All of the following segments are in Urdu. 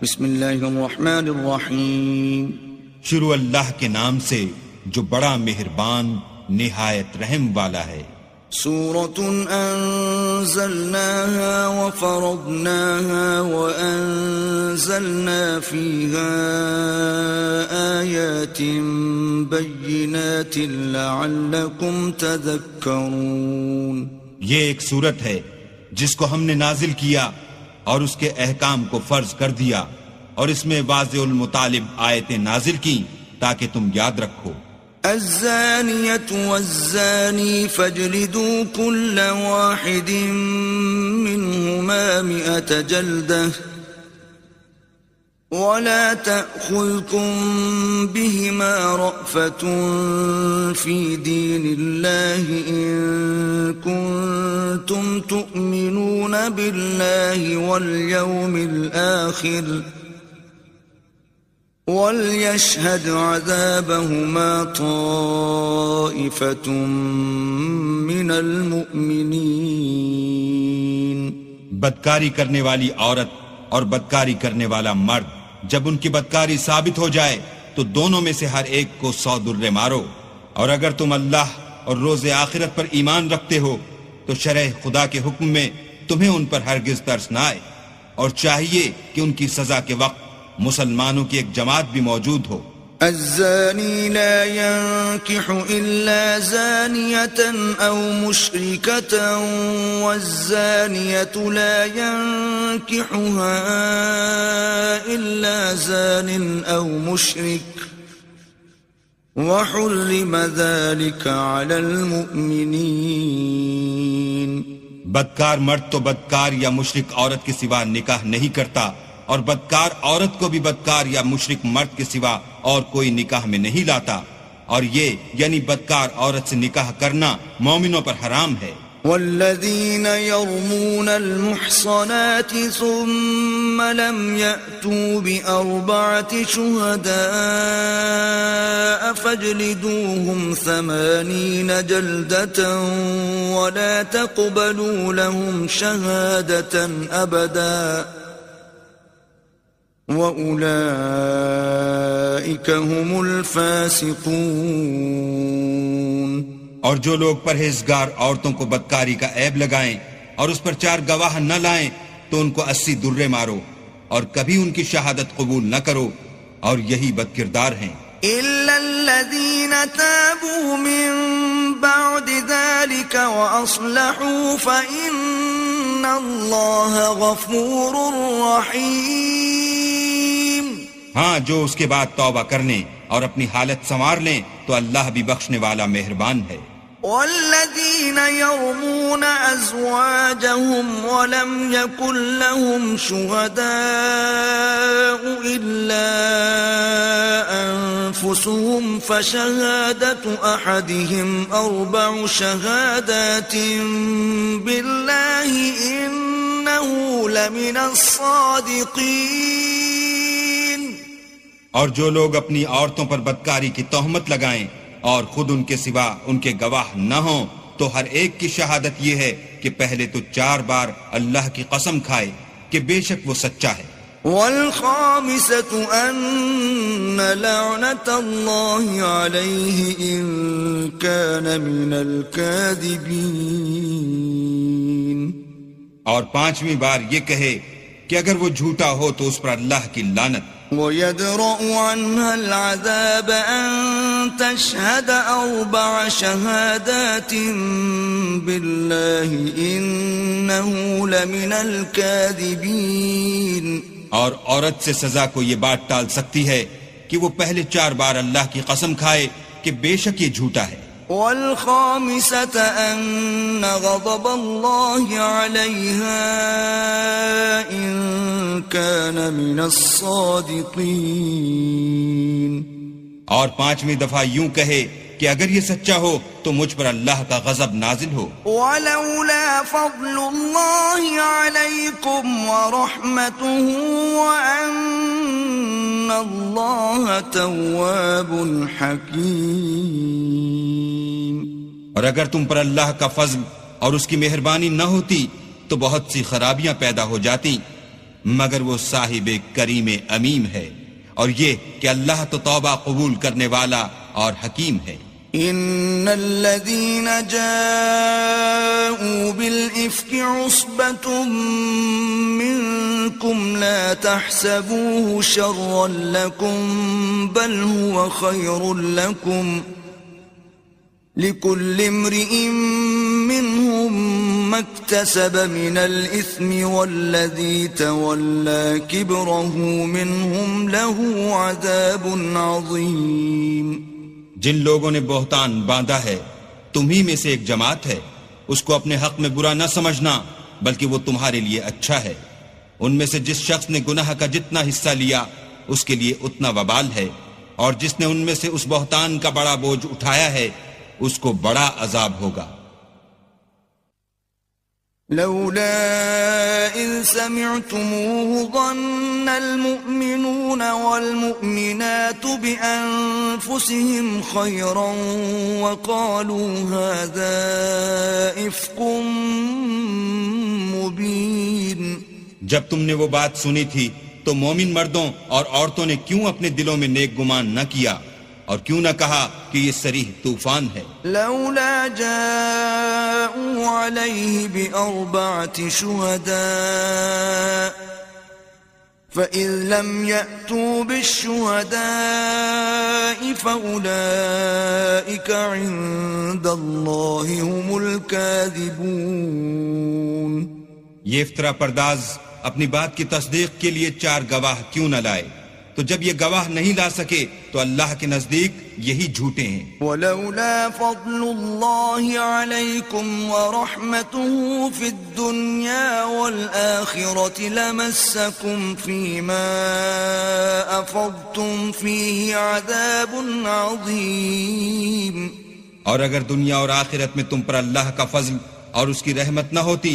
بسم اللہ الرحمن الرحیم شروع اللہ کے نام سے جو بڑا مہربان نہایت رحم والا ہے۔ سورۃ انزلناها وفرضناها وانزلنا فيها آیات بینات لعلکم تذکرون۔ یہ ایک سورت ہے جس کو ہم نے نازل کیا اور اس کے احکام کو فرض کر دیا، اور اس میں واضح المطالب آیتیں نازل کی تاکہ تم یاد رکھو۔ الزانیۃ والزانی فاجلدوا كل واحد منهما 100 جلدة ولا تأخذكم بهما رأفة في دين الله إن كنتم تؤمنون بالله واليوم الآخر وَلْيَشْهَدْ عَذَابَهُمَا طَائِفَةٌ مِّنَ الْمُؤْمِنِينَ۔ بدکاری کرنے والی عورت اور بدکاری کرنے والا مرد جب ان کی بدکاری ثابت ہو جائے تو دونوں میں سے ہر ایک کو 100 درے مارو، اور اگر تم اللہ اور روز آخرت پر ایمان رکھتے ہو تو شرع خدا کے حکم میں تمہیں ان پر ہرگز ترس نہ آئے، اور چاہیے کہ ان کی سزا کے وقت مسلمانوں کی ایک جماعت بھی موجود ہو۔ الزانی لا ينكح إلا زانية أو مشركة والزانية لا ينكحها إلا زان أو مشرك وحرم ذلك على المؤمنين۔ بدکار مرد تو بدکار یا مشرک عورت کے سوا نکاح نہیں کرتا، اور بدکار عورت کو بھی بدکار یا مشرک مرد کے سوا اور کوئی نکاح میں نہیں لاتا، اور یہ یعنی بدکار عورت سے نکاح کرنا مومنوں پر حرام ہے۔ والذین یرمون المحصنات ثم لم یأتوا بأربعة شہداء فاجلدوهم 80 جلدة ولا تقبلوا لهم شہادة أبدا وَأُولَئِكَ هُمُ الْفَاسِقُونَ۔ اور جو لوگ پرہیزگار عورتوں کو بدکاری کا عیب لگائیں اور اس پر 4 گواہ نہ لائیں تو ان کو 80 درے مارو، اور کبھی ان کی شہادت قبول نہ کرو، اور یہی بدکردار ہیں۔ إِلَّا الَّذِينَ تَابُوا مِن بَعْدِ ذَلِكَ وَأَصْلَحُوا فَإِنَّ اللَّهَ غَفُورٌ رَّحِيمٌ۔ ہاں، جو اس کے بعد توبہ کر لیں اور اپنی حالت سنوار لیں تو اللہ بھی بخشنے والا مہربان ہے۔ والذین یرمون ازواجهم ولم یکن لهم شهداء الا انفسهم فشهادة احدهم 4 شهادات بالله انه لمن الصادقین۔ اور جو لوگ اپنی عورتوں پر بدکاری کی تہمت لگائیں اور خود ان کے سوا ان کے گواہ نہ ہوں تو ہر ایک کی شہادت یہ ہے کہ پہلے تو 4 بار اللہ کی قسم کھائے کہ بے شک وہ سچا ہے۔ والخامسة ان لعنة الله عليه ان كان من الكاذبين۔ اور 5ویں بار یہ کہے کہ اگر وہ جھوٹا ہو تو اس پر اللہ کی لعنت۔ وَيَدْرَأُ عَنْهَا الْعَذَابَ أَن تَشْهَدَ 4 شَهَادَاتٍ بِاللَّهِ إِنَّهُ لَمِنَ الْكَاذِبِينَ۔ اور عورت سے سزا کو یہ بات ٹال سکتی ہے کہ وہ پہلے 4 بار اللہ کی قسم کھائے کہ بے شک یہ جھوٹا ہے۔ والخامسة أن غضب الله عليها إن كان من الصادقين۔ اور 5ویں دفعہ یوں کہے کہ اگر یہ سچا ہو تو مجھ پر اللہ کا غضب نازل ہو۔ ولولا فضل الله عليكم ورحمته وأن الله تواب حكيم۔ اور اگر تم پر اللہ کا فضل اور اس کی مہربانی نہ ہوتی تو بہت سی خرابیاں پیدا ہو جاتی، مگر وہ صاحب کریم امیم ہے، اور یہ کہ اللہ تو توبہ قبول کرنے والا اور حکیم ہے۔ إن الذين جاءوا بالإفك عصبة منكم لا تحسبوه شرا لكم بل هو خير لكم لكل امرئ منهم ما اكتسب من الإثم والذي تولى كبره منهم له عذاب عظيم۔ جن لوگوں نے بہتان باندھا ہے تمہی میں سے ایک جماعت ہے، اس کو اپنے حق میں برا نہ سمجھنا بلکہ وہ تمہارے لیے اچھا ہے۔ ان میں سے جس شخص نے گناہ کا جتنا حصہ لیا اس کے لیے اتنا وبال ہے، اور جس نے ان میں سے اس بہتان کا بڑا بوجھ اٹھایا ہے اس کو بڑا عذاب ہوگا۔ لولا إذ سمعتموه ظن المؤمنون والمؤمنات بأنفسهم خيرا وقالوا هذا إفك مبين۔ جب تم نے وہ بات سنی تھی تو مومن مردوں اور عورتوں نے کیوں اپنے دلوں میں نیک گمان نہ کیا اور کیوں نہ کہا کہ یہ صریح طوفان ہے؟ لولا جاءوا عليه بأربعة شهداء فإذ لم يأتوا بالشهداء فأولئك عند الله هم الكاذبون۔ یہ افطرا پرداز اپنی بات کی تصدیق کے لیے 4 گواہ کیوں نہ لائے؟ تو جب یہ گواہ نہیں لا سکے تو اللہ کے نزدیک یہی جھوٹے ہیں۔ ولولا فضل الله عليكم ورحمته في الدنيا والآخرة لمسكم فيما أفضتم فيه عذاب عظيم۔ اور اگر دنیا اور آخرت میں تم پر اللہ کا فضل اور اس کی رحمت نہ ہوتی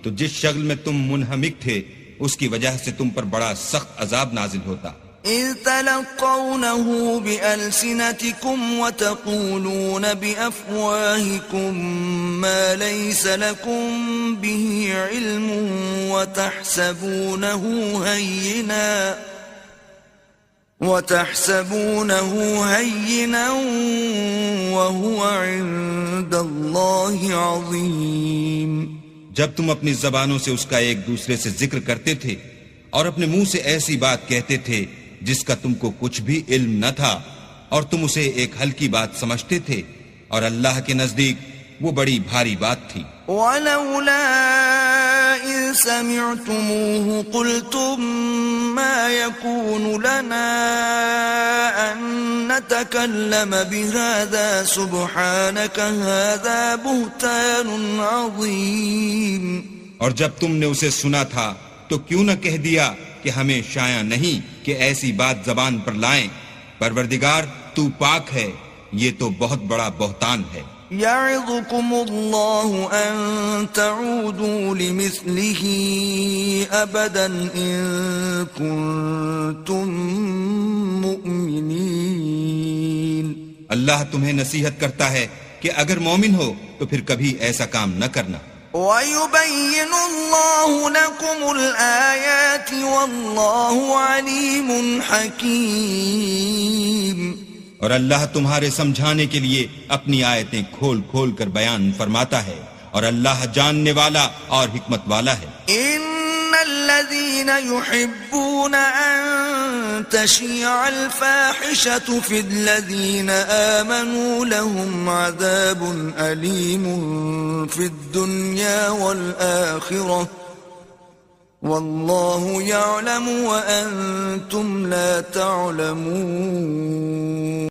تو جس شغل میں تم منہمک تھے اس کی وجہ سے تم پر بڑا سخت عذاب نازل ہوتا۔ إذ تلقونه بألسنتكم وتقولون بأفواهكم ما ليس لكم به علم وتحسبونه هينا وهو عند الله عظيم۔ جب تم اپنی زبانوں سے اس کا ایک دوسرے سے ذکر کرتے تھے اور اپنے منہ سے ایسی بات کہتے تھے جس کا تم کو کچھ بھی علم نہ تھا اور تم اسے ایک ہلکی بات سمجھتے تھے، اور اللہ کے نزدیک وہ بڑی بھاری بات تھی۔ وَلَوْلَا إِذْ سَمِعْتُمُوهُ قُلْتُمْ مَا يَكُونُ لَنَا أَن نَّتَكَلَّمَ بِهَذَا سُبْحَانَكَ هَذَا بُهْتَانٌ عَظِيمٌ۔ اور جب تم نے اسے سنا تھا تو کیوں نہ کہہ دیا کہ ہمیں شایع نہیں کہ ایسی بات زبان پر لائیں؟ پروردگار تو پاک ہے، یہ تو بہت بڑا بہتان ہے۔ يعظكم الله أن تعودوا لمثله أبدا إن كنتم مؤمنين۔ اللہ تمہیں نصیحت کرتا ہے کہ اگر مومن ہو تو پھر کبھی ایسا کام نہ کرنا۔ وَيُبَيِّنُ اللَّهُ لَكُمُ الْآيَاتِ وَاللَّهُ عَلِيمٌ حَكِيمٌ۔ اور اللہ تمہارے سمجھانے کے لیے اپنی آیتیں کھول کھول کر بیان فرماتا ہے، اور اللہ جاننے والا اور حکمت والا ہے۔ إِنَّ الَّذِينَ يُحِبُّونَ أَن تَشِيعَ الْفَاحِشَةُ فِي الَّذِينَ آمَنُوا لَهُمْ عَذَابٌ أَلِيمٌ فِي الدُّنْيَا وَالْآخِرَةِ وَاللَّهُ يَعْلَمُ وَأَنْتُمْ لَا تَعْلَمُونَ۔